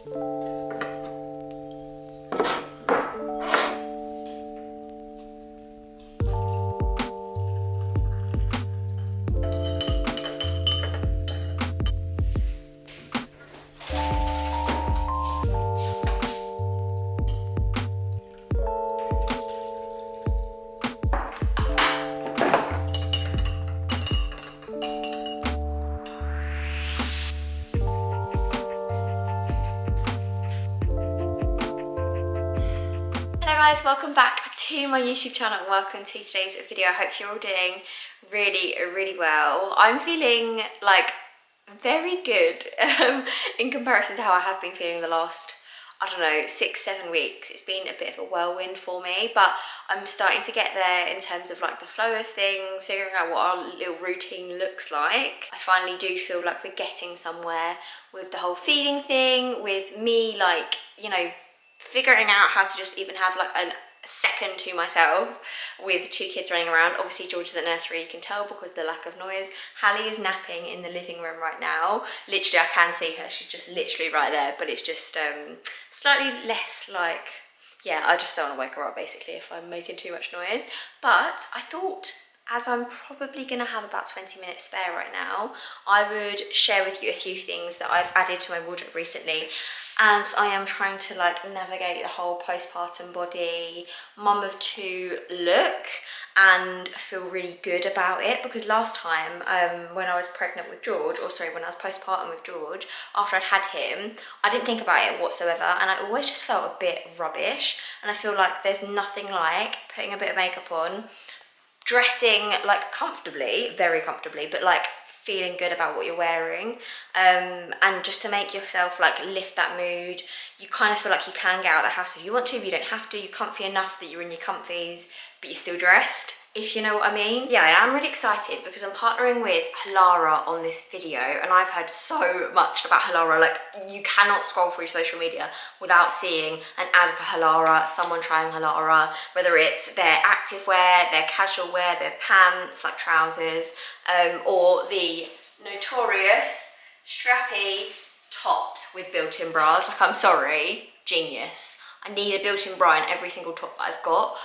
Hello guys, welcome back to my YouTube channel and welcome to today's video. I hope you're all doing really well. I'm feeling like very good in comparison to how I have been feeling the last, I don't know, 6-7 weeks. It's been a bit of a whirlwind for me, but I'm starting to get there in terms of like the flow of things, figuring out what our little routine looks like. I finally do feel like we're getting somewhere with the whole feeding thing, with me like, you know, figuring out how to just even have like a second to myself with 2 kids running around. Obviously George is at nursery, you can tell because of the lack of noise. Hallie is napping in the living room right now. Literally I can see her, she's just literally right there, but it's just slightly less like, yeah, I just don't want to wake her up basically if I'm making too much noise. But I thought, as I'm probably going to have about 20 minutes spare right now, I would share with you a few things that I've added to my wardrobe recently as I am trying to like navigate the whole postpartum body, mum of 2 look and feel really good about it. Because last time when I was pregnant with George, or sorry, when I was postpartum with George, after I'd had him, I didn't think about it whatsoever and I always just felt a bit rubbish. And I feel like there's nothing like putting a bit of makeup on, dressing like comfortably, very comfortably, but like feeling good about what you're wearing, and just to make yourself like lift that mood. You kind of feel like you can get out of the house if you want to, but you don't have to. You're comfy enough that you're in your comfies, but you're still dressed, if you know what I mean. Yeah, I am really excited because I'm partnering with HALARA on this video, and I've heard so much about HALARA. Like, you cannot scroll through social media without seeing an ad for HALARA, someone trying HALARA, whether it's their activewear, their casual wear, their pants, like trousers, or the notorious strappy tops with built-in bras. Like, I'm sorry, genius. I need a built-in bra in every single top that I've got.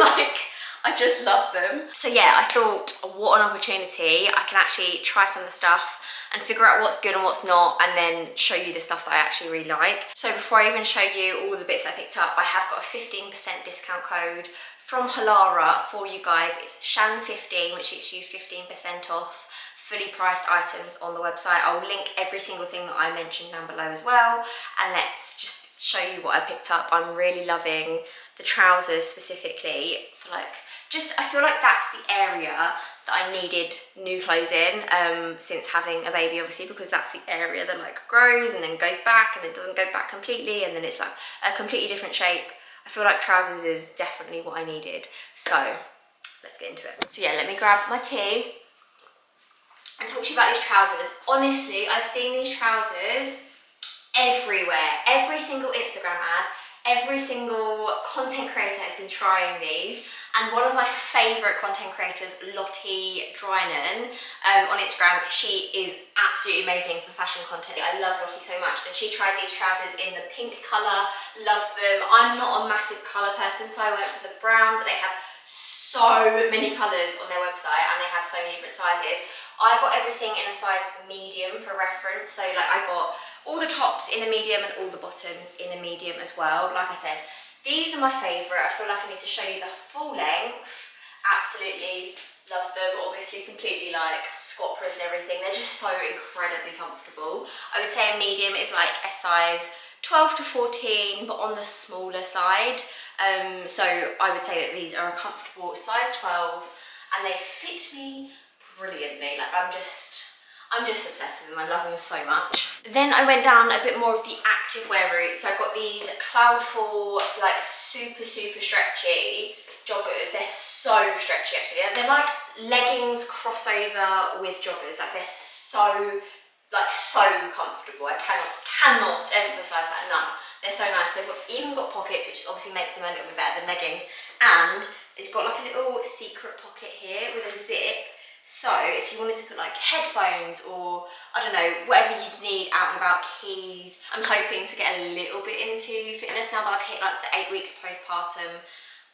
Like, I just love them. So yeah, I thought, what an opportunity. I can actually try some of the stuff and figure out what's good and what's not, and then show you the stuff that I actually really like. So before I even show you all the bits I picked up, I have got a 15% discount code from HALARA for you guys. It's SHAN15, which gets you 15% off fully priced items on the website. I'll link every single thing that I mentioned down below as well, and let's just show you what I picked up. I'm really loving the trousers specifically for like, just, I feel like that's the area that I needed new clothes in since having a baby, obviously, because that's the area that like grows and then goes back and then doesn't go back completely, and then it's like a completely different shape. I feel like trousers is definitely what I needed. So let's get into it. So yeah, let me grab my tea and talk to you about these trousers. Honestly, I've seen these trousers everywhere. Every single Instagram ad, every single content creator has been trying these. And one of my favourite content creators, Lottie Drynan, on Instagram, she is absolutely amazing for fashion content. I love Lottie so much, and she tried these trousers in the pink colour, loved them. I'm not a massive colour person, so I went for the brown, but they have so many colours on their website and they have so many different sizes. I got everything in a size medium for reference, so like I got all the tops in a medium and all the bottoms in a medium as well. Like I said, these are my favourite. I feel like I need to show you the full length. Absolutely love them. Obviously completely like squat proof and everything. They're just so incredibly comfortable. I would say a medium is like a size 12 to 14, but on the smaller side. So I would say that these are a comfortable size 12 and they fit me brilliantly. Like I'm just obsessed with them. I love them so much. Then I went down a bit more of the activewear route. So I've got these Cloudful, like super stretchy joggers. They're so stretchy actually. They're like leggings crossover with joggers. Like they're so comfortable. I cannot emphasize that enough. They're so nice. They've even got pockets, which obviously makes them a little bit better than leggings. And it's got like a little secret pocket here with a zip. So if you wanted to put like headphones or I don't know, whatever you need out and about, keys. I'm hoping to get a little bit into fitness now that I've hit like the 8 weeks postpartum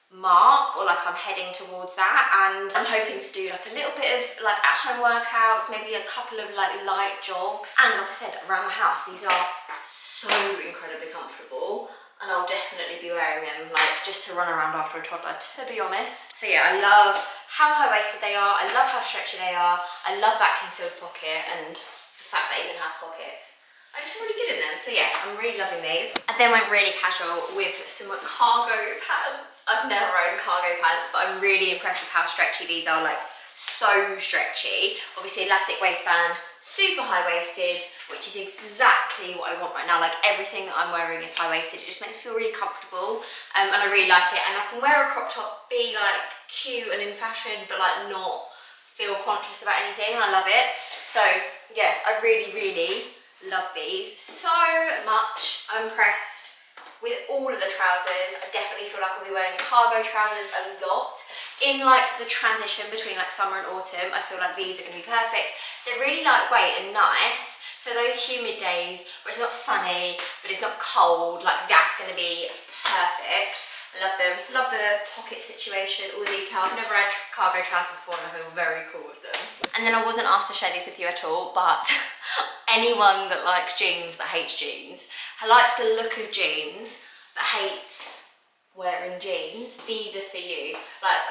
mark, or like I'm heading towards that, and I'm hoping to do like a little bit of like at-home workouts, maybe a couple of like light jogs, and like I said, around the house. These are so incredibly comfortable, and I'll definitely be wearing them like just to run around after a toddler, to be honest. So yeah, I love how high-waisted they are, I love how stretchy they are, I love that concealed pocket and the fact they even have pockets. I just really good in them. So yeah, I'm really loving these. I then went really casual with some cargo pants. I've never owned cargo pants, but I'm really impressed with how stretchy these are, like so stretchy. Obviously elastic waistband, super high-waisted, which is exactly what I want right now. Like everything that I'm wearing is high-waisted. It just makes me feel really comfortable, and I really like it. And I can wear a crop top, be like cute and in fashion, but like not feel conscious about anything, and I love it. So yeah, I really, really love these so much. I'm impressed with all of the trousers. I definitely feel like I'll be wearing cargo trousers a lot. In like the transition between like summer and autumn, I feel like these are going to be perfect. They're really lightweight and nice. So those humid days where it's not sunny, but it's not cold, like that's going to be perfect. I love them. Love the pocket situation, all the detail. I've never had cargo trousers before and I feel very cool with them. And then I wasn't asked to share these with you at all, but anyone that likes jeans but hates jeans, who likes the look of jeans but hates wearing jeans, these are for you. Like,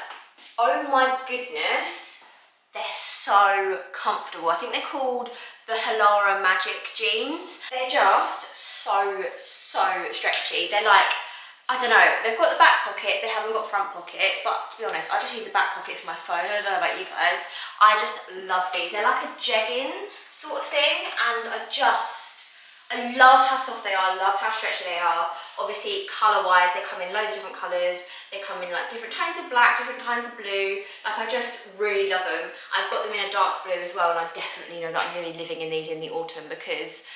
oh my goodness, they're so comfortable. I think they're called the HalaraMagic jeans. They're just so stretchy. They're like, I don't know, they've got the back pockets, they haven't got front pockets, but to be honest, I just use a back pocket for my phone. I don't know about you guys. I just love these. They're like a jegging sort of thing, and I love how soft they are, I love how stretchy they are. Obviously, colour-wise, they come in loads of different colours. They come in like different tones of black, different tones of blue. Like, I just really love them. I've got them in a dark blue as well, and I definitely know that I'm going to be living in these in the autumn because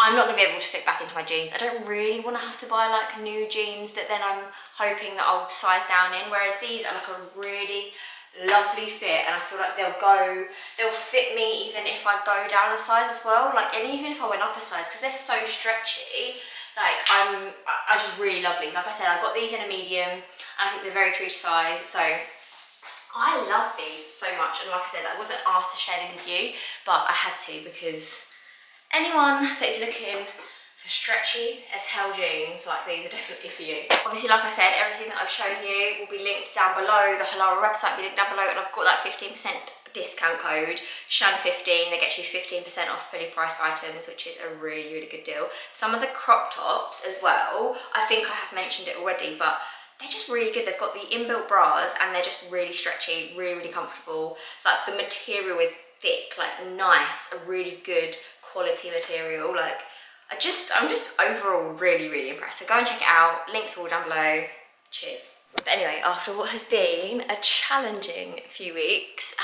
I'm not going to be able to fit back into my jeans. I don't really want to have to buy like new jeans that then I'm hoping that I'll size down in, whereas these are like a really lovely fit, and I feel like they'll fit me even if I go down a size as well, like, and even if I went up a size, because they're so stretchy. Like, I just really love these. Like I said, I've got these in a medium, and I think they're very true to size, so I love these so much. And like I said, I wasn't asked to share these with you, but I had to, because anyone that is looking for stretchy as hell jeans, like, these are definitely for you. Obviously, like I said, everything that I've shown you will be linked down below. The Halara website will be linked down below, and I've got that 15% discount code, SHAN15, that gets you 15% off fully priced items, which is a really, really good deal. Some of the crop tops as well, I think I have mentioned it already, but they're just really good. They've got the inbuilt bras, and they're just really stretchy, really, really comfortable. Like, the material is thick, like nice, a really good quality material. Like, I'm just overall really, really impressed. So go and check it out. Links all down below. Cheers. But anyway, after what has been a challenging few weeks,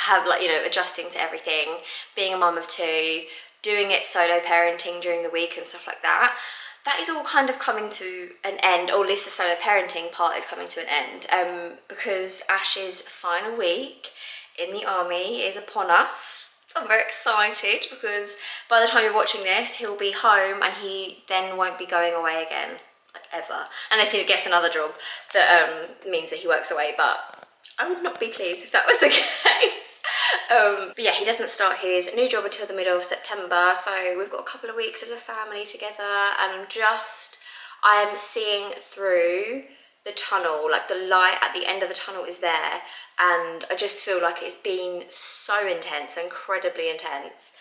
adjusting to everything, being a mum of two, doing it solo parenting during the week and stuff like that, that is all kind of coming to an end, or at least the solo parenting part is coming to an end, because Ash's final week in the army is upon us. I'm very excited because by the time you're watching this, he'll be home and he then won't be going away again, like, ever. Unless he gets another job that means that he works away, but I would not be pleased if that was the case. But yeah, he doesn't start his new job until the middle of September, so we've got a couple of weeks as a family together, and I'm seeing through the tunnel, like the light at the end of the tunnel is there, and I just feel like it's been so intense, so incredibly intense,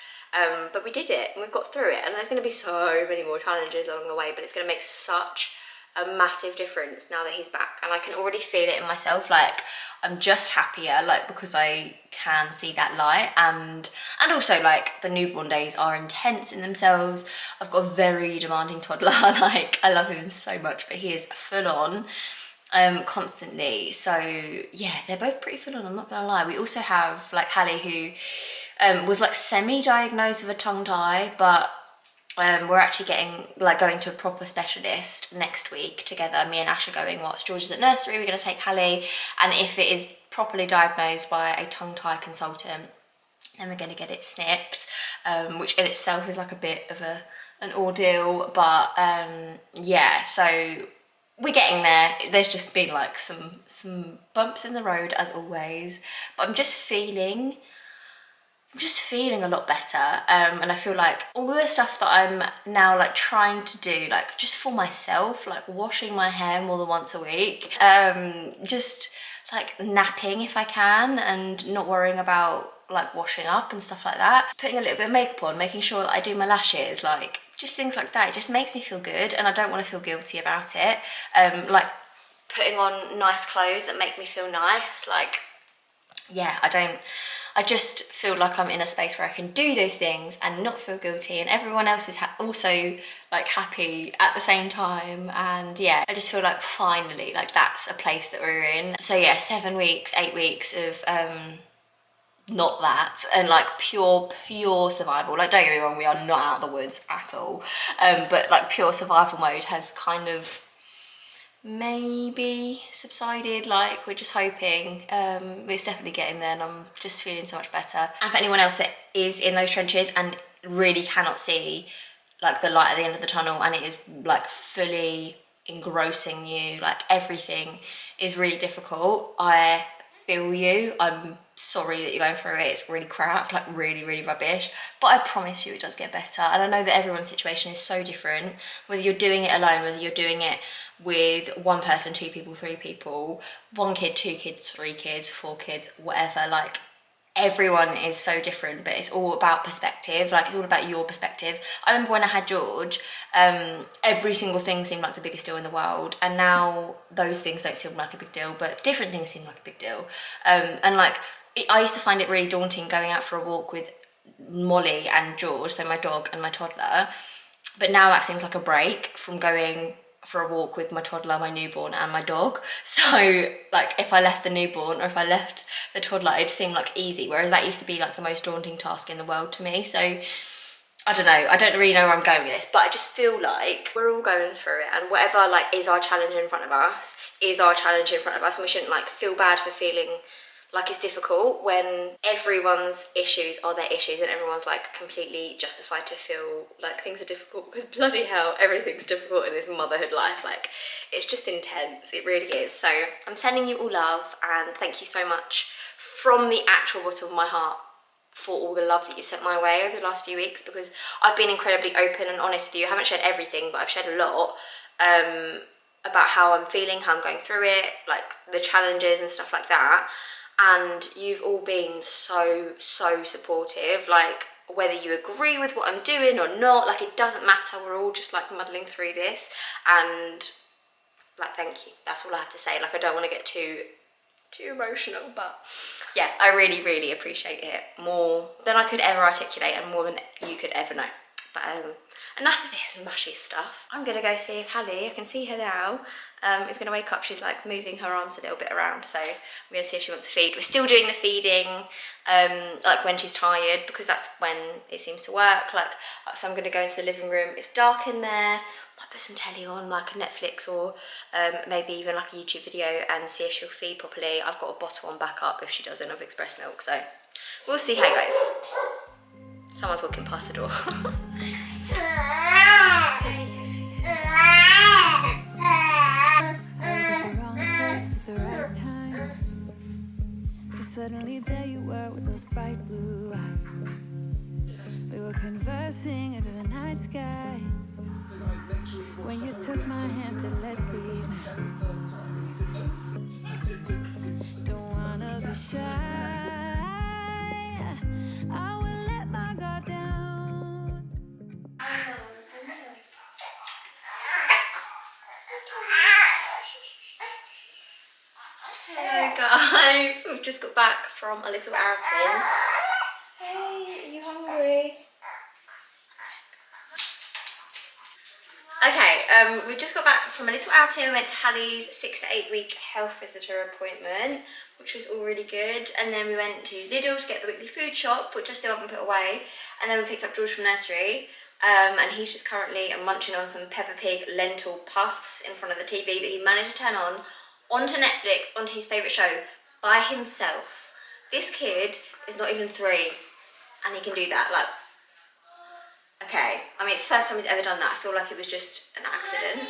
but we did it and we've got through it, and there's going to be so many more challenges along the way, but it's going to make such a massive difference now that he's back, and I can already feel it in myself. Like, I'm just happier, like, because I can see that light, and also, like, the newborn days are intense in themselves. I've got a very demanding toddler. Like, I love him so much, but he is full on constantly. So yeah, they're both pretty full on, I'm not gonna lie. We also have like Hallie, who was like semi-diagnosed with a tongue tie, but we're actually going to a proper specialist next week together. Me and Ash are going whilst George is at nursery. We're going to take Hallie, and if it is properly diagnosed by a tongue tie consultant, then we're going to get it snipped, which in itself is like a bit of an ordeal, but yeah, so we're getting there. There's just been like some bumps in the road as always, but I'm just feeling a lot better, and I feel like all the stuff that I'm now like trying to do, like just for myself, like washing my hair more than once a week, just like napping if I can, and not worrying about like washing up and stuff like that, putting a little bit of makeup on, making sure that I do my lashes, like just things like that. It just makes me feel good, and I don't want to feel guilty about it. Like putting on nice clothes that make me feel nice, like yeah, I just feel like I'm in a space where I can do those things and not feel guilty, and everyone else is also like happy at the same time. And yeah, I just feel like finally, like that's a place that we're in. So yeah, 7 weeks, 8 weeks of not that, and like pure survival. Like don't get me wrong, we are not out of the woods at all, but like pure survival mode has kind of maybe subsided, like we're just hoping. But it's definitely getting there, and I'm just feeling so much better. And for anyone else that is in those trenches and really cannot see like the light at the end of the tunnel, and it is like fully engrossing you, like everything is really difficult, I feel you. I'm sorry that you're going through it. It's really crap, like really rubbish, but I promise you it does get better. And I know that everyone's situation is so different, whether you're doing it alone, whether you're doing it with one person, 2 people, 3 people, 1 kid, 2 kids, 3 kids, 4 kids, whatever. Like everyone is so different, but it's all about perspective. Like it's all about your perspective. I remember when I had George, every single thing seemed like the biggest deal in the world, and now those things don't seem like a big deal, but different things seem like a big deal. And like I used to find it really daunting going out for a walk with Molly and George, so my dog and my toddler, but now that seems like a break from going for a walk with my toddler, my newborn, and my dog. So like if I left the newborn or if I left the toddler, it seemed like easy, whereas that used to be like the most daunting task in the world to me. So I don't know, I don't really know where I'm going with this, but I just feel like we're all going through it, and whatever like is our challenge in front of us is our challenge in front of us, and we shouldn't like feel bad for feeling like it's difficult when everyone's issues are their issues, and everyone's like completely justified to feel like things are difficult, because bloody hell, everything's difficult in this motherhood life. Like it's just intense, it really is. So I'm sending you all love, and thank you so much from the actual bottom of my heart for all the love that you sent my way over the last few weeks, because I've been incredibly open and honest with you. I haven't shared everything, but I've shared a lot about how I'm feeling, how I'm going through it, like the challenges and stuff like that. And you've all been so supportive, like whether you agree with what I'm doing or not, like it doesn't matter, we're all just like muddling through this, and like thank you, that's all I have to say. Like I don't want to get too emotional, but yeah, I really appreciate it more than I could ever articulate, and more than you could ever know. But enough of this mushy stuff. I'm gonna go see if Hallie, I can see her now, is gonna wake up. She's like moving her arms a little bit around, so I'm gonna see if she wants to feed. We're still doing the feeding like when she's tired, because that's when it seems to work. Like, so I'm gonna go into the living room, it's dark in there, might put some telly on, like a Netflix, or maybe even like a YouTube video, and see if she'll feed properly. I've got a bottle on backup if she doesn't of express milk, so we'll see how it goes. Someone's walking past the door. Suddenly there you were with those bright blue eyes. We were conversing under the night sky. When you took my hand, said let's leave now. Don't wanna be shy, I will let my guard down. Hello guys, we've just got back from a little outing. Hey, are you hungry? Okay, we just got back from a little outing. We went to Hallie's 6 to 8 week health visitor appointment, which was all really good. And then we went to Lidl to get the weekly food shop, which I still haven't put away. And then we picked up George from nursery, and he's just currently munching on some Peppa Pig lentil puffs in front of the TV that he managed to turn on onto Netflix, onto his favourite show by himself. This kid is not even 3. and he can do that. Like, okay, I mean, it's the first time he's ever done that. I feel like it was just an accident.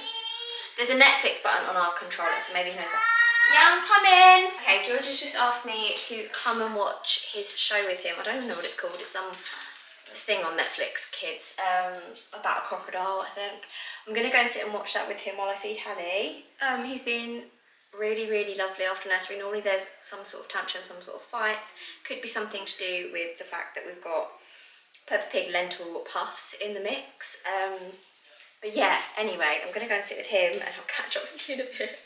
There's a Netflix button on our controller, so maybe he knows that. Yeah, I'm coming. Okay, George has just asked me to come and watch his show with him. I don't even know what it's called. It's some thing on Netflix, kids, about a crocodile, I think. I'm gonna go and sit and watch that with him while I feed Hallie. He's been really, really lovely after nursery. Normally there's some sort of tantrum, some sort of fight. Could be something to do with the fact that we've got Peppa Pig lentil puffs in the mix. But yeah, anyway, I'm gonna go and sit with him and I'll catch up with you in a bit.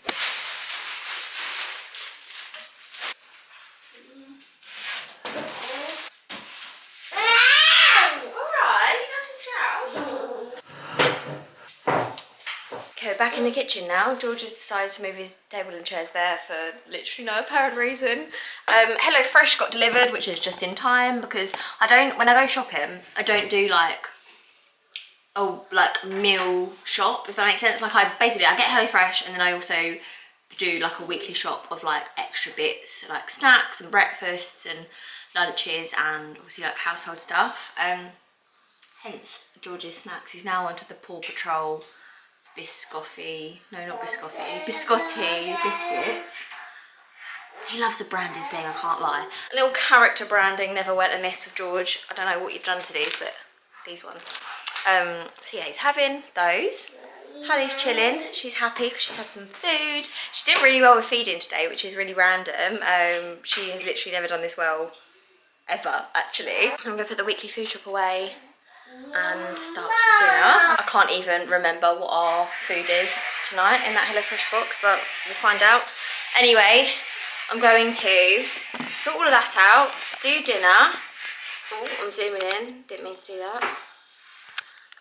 Okay, back in the kitchen now. George has decided to move his table and chairs there for literally no apparent reason. HelloFresh got delivered, which is just in time because when I go shopping, I don't do like meal shop, if that makes sense. Like I get HelloFresh and then I also do like a weekly shop of like extra bits, like snacks and breakfasts and lunches and obviously like household stuff. Hence George's snacks. He's now onto the Paw Patrol biscotti biscuits. He loves a branded thing, I can't lie. A little character branding never went amiss with George. I don't know what you've done to these, but these ones. So yeah, he's having those. Hallie's chilling. She's happy because she's had some food. She did really well with feeding today, which is really random. She has literally never done this well, ever, actually. I'm gonna put the weekly food shop away and start dinner. I can't even remember what our food is tonight in that HelloFresh box, but we'll find out. Anyway, I'm going to sort all of that out, do dinner. Oh, I'm zooming in, didn't mean to do that.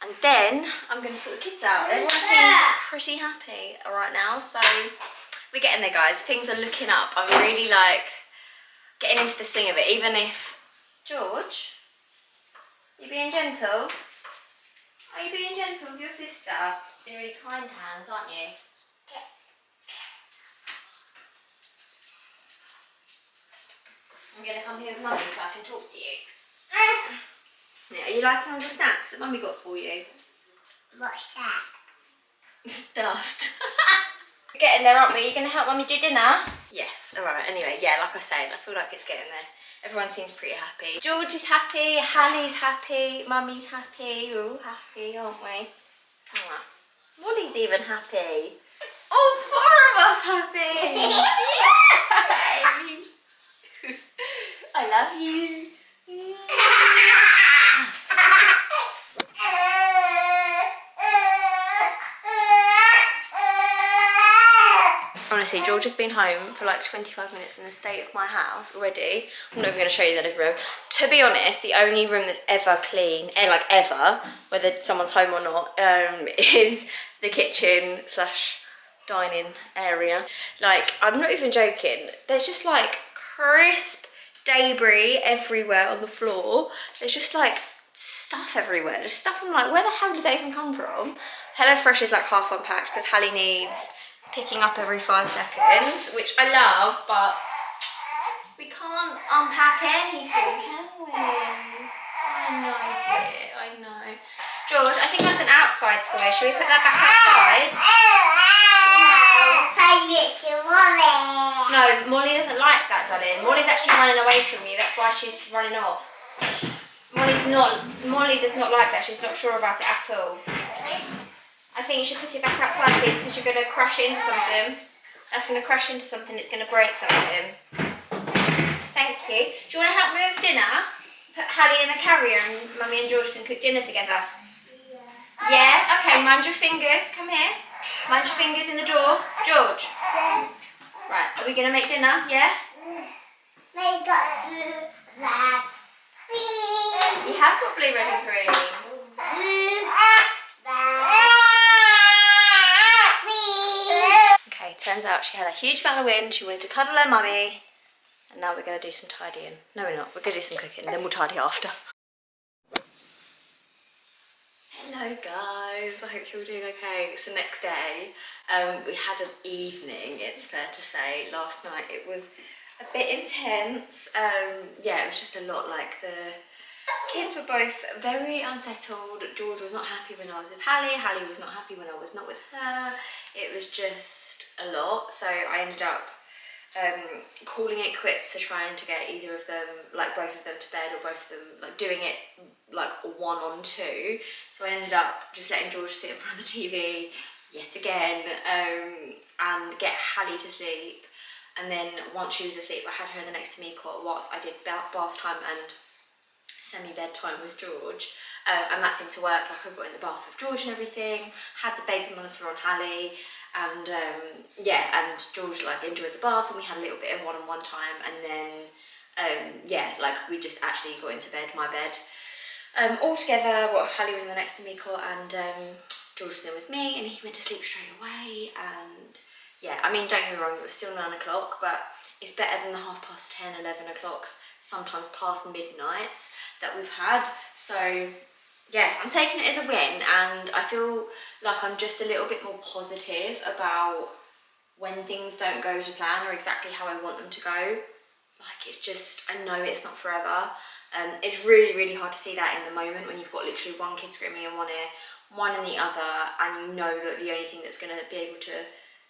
And then I'm going to sort the kids out. Everyone seems pretty happy right now, so we're getting there, guys. Things are looking up. I'm really like getting into the swing of it, even if... George? You being gentle? Are you being gentle with your sister? You're really kind hands, aren't you? I'm going to come here with Mummy so I can talk to you. Yeah, are you liking all the snacks that Mummy got for you? What snacks? Dust. We're getting there, aren't we? Are you going to help Mummy do dinner? Yes, alright. Anyway, yeah, like I said, I feel like it's getting there. Everyone seems pretty happy. George is happy, Hallie's happy, Mummy's happy. We're all happy, aren't we? Molly's even happy. All four of us happy. Yay! I love you. Honestly, George has been home for like 25 minutes in the state of my house already. I'm not even going to show you the living room. To be honest, the only room that's ever clean, like ever, whether someone's home or not, is the kitchen / dining area. Like, I'm not even joking. There's just like crisp debris everywhere on the floor. There's just like stuff everywhere. There's stuff I'm like, where the hell did they even come from? HelloFresh is like half unpacked because Hallie needs picking up every 5 seconds, which I love, but we can't unpack anything, can we? I know, dear, I know. George, I think that's an outside toy. Should we put that back outside? No, Molly doesn't like that, darling. Molly's actually running away from you. That's why she's running off. Molly does not like that. She's not sure about it at all. I think you should put it back outside, please, because you're going to crash into something. That's going to crash into something. It's going to break something. Thank you. Do you want to help move dinner? Put Hallie in the carrier and Mummy and George can cook dinner together. Yeah? Okay, mind your fingers. Come here. Mind your fingers in the door. George. Right, are we going to make dinner? Yeah? They got that. You have got blue, red and green. Okay, turns out she had a huge amount of wind. She wanted to cuddle her mummy. And now we're going to do some tidying. No, we're not. We're going to do some cooking and then we'll tidy after. Hello guys, I hope you're all doing okay. It's the next day. We had an evening, it's fair to say. Last night it was a bit intense. Yeah, it was just a lot, like Kids were both very unsettled. George was not happy when I was with Hallie. Hallie was not happy when I was not with her. It was just a lot. So I ended up calling it quits to trying to get either of them, like both of them to bed, or both of them like doing it like 1 on 2. So I ended up just letting George sit in front of the TV yet again and get Hallie to sleep. And then once she was asleep, I had her in the next to me cot whilst I did bath time and semi-bedtime with George, and that seemed to work. Like I got in the bath with George and everything, had the baby monitor on Hallie, and yeah, and George like enjoyed the bath, and we had a little bit of one-on-one time, and then yeah, like we just actually got into bed, my bed, all together. Hallie was in the next to me cot, and George was in with me, and he went to sleep straight away. And yeah, I mean, don't get me wrong, it was still 9 o'clock, but it's better than the 10:30, 11 o'clocks, sometimes past midnights that we've had. So yeah, I'm taking it as a win, and I feel like I'm just a little bit more positive about when things don't go to plan or exactly how I want them to go. Like, it's just, I know it's not forever. It's really, really hard to see that in the moment when you've got literally one kid screaming in one ear, one in the other, and you know that the only thing that's going to be able to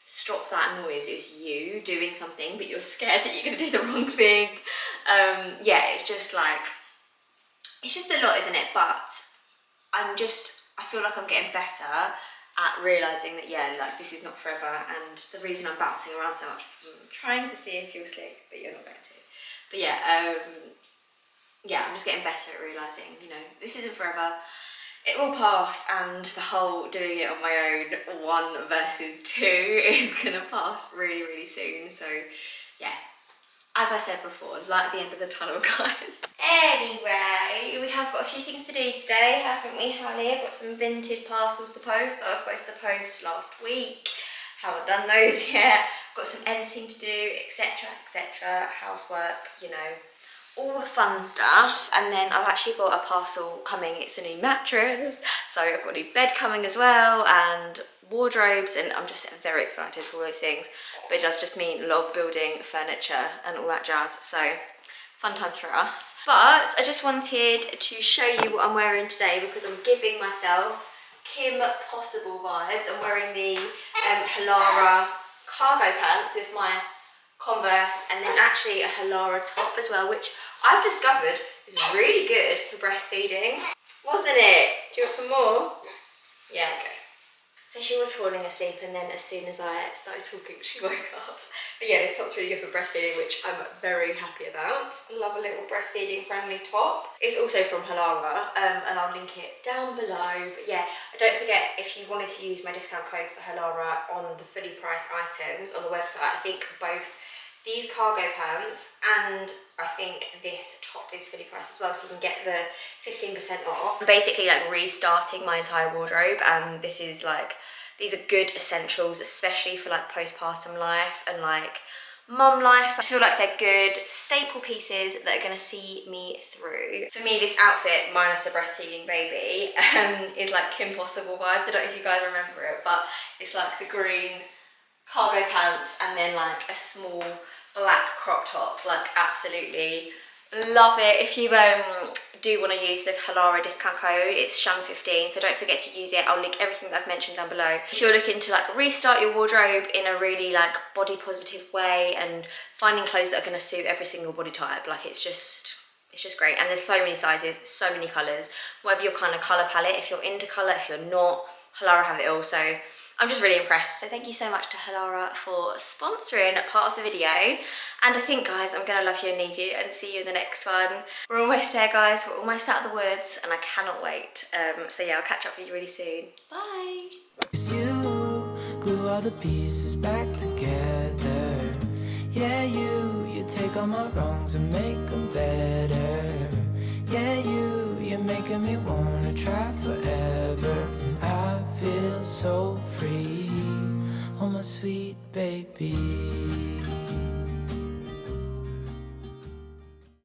stop that noise is you doing something, but you're scared that you're going to do the wrong thing. Yeah, it's just like, it's just a lot, isn't it? But I feel like I'm getting better at realising that, yeah, like this is not forever, and the reason I'm bouncing around so much is I'm trying to see if you'll sleep, but you're not going to. But yeah, yeah, I'm just getting better at realising, you know, this isn't forever. It will pass, and the whole doing it on my own 1 versus 2 is gonna pass really, really soon. So yeah, as I said before, light at the end of the tunnel, guys. Anyway, we have got a few things to do today, haven't we, Hallie? I've got some vintage parcels to post that I was supposed to post last week. Haven't done those yet. Got some editing to do, etc, etc, housework, you know, all the fun stuff. And then I've actually got a parcel coming. It's a new mattress, so I've got a new bed coming as well, and wardrobes, and I'm just very excited for all those things. But it does just mean a lot of building furniture and all that jazz, so fun times for us. But I just wanted to show you what I'm wearing today, because I'm giving myself Kim Possible vibes. I'm wearing the HALARA cargo pants with my Converse, and then actually a HALARA top as well, which I've discovered is really good for breastfeeding. Wasn't it? Do you want some more? Yeah, okay. So she was falling asleep, and then as soon as I started talking, she woke up. But yeah, this top's really good for breastfeeding, which I'm very happy about. I love a little breastfeeding friendly top. It's also from HALARA, and I'll link it down below. But yeah, don't forget, if you wanted to use my discount code for HALARA on the fully priced items on the website, I think both these cargo pants and I think this top is fully priced as well, so you can get the 15% off. I'm basically like restarting my entire wardrobe, and this is like, these are good essentials, especially for like postpartum life and like mum life. I feel like they're good staple pieces that are going to see me through. For me, this outfit, minus the breastfeeding baby, is like Kim Possible vibes. I don't know if you guys remember it, but it's like the green cargo pants and then like a small black crop top. Like, absolutely love it. If you do want to use the HALARA discount code, it's SHAN15, so don't forget to use it. I'll link everything that I've mentioned down below. If you're looking to like restart your wardrobe in a really like body positive way and finding clothes that are going to suit every single body type, like it's just great. And there's so many sizes, so many colours, whatever your kind of colour palette. If you're into colour, if you're not, HALARA have it all. So I'm just really impressed. So thank you so much to HALARA for sponsoring part of the video. And I think, guys, I'm gonna love you and leave you and see you in the next one. We're almost there, guys. We're almost out of the woods, and I cannot wait. So yeah, I'll catch up with you really soon. Bye. You glue all the pieces back together. Yeah, you take all my wrongs and make them better. Yeah, you're making me wanna try forever. And I feel so free, oh my sweet baby.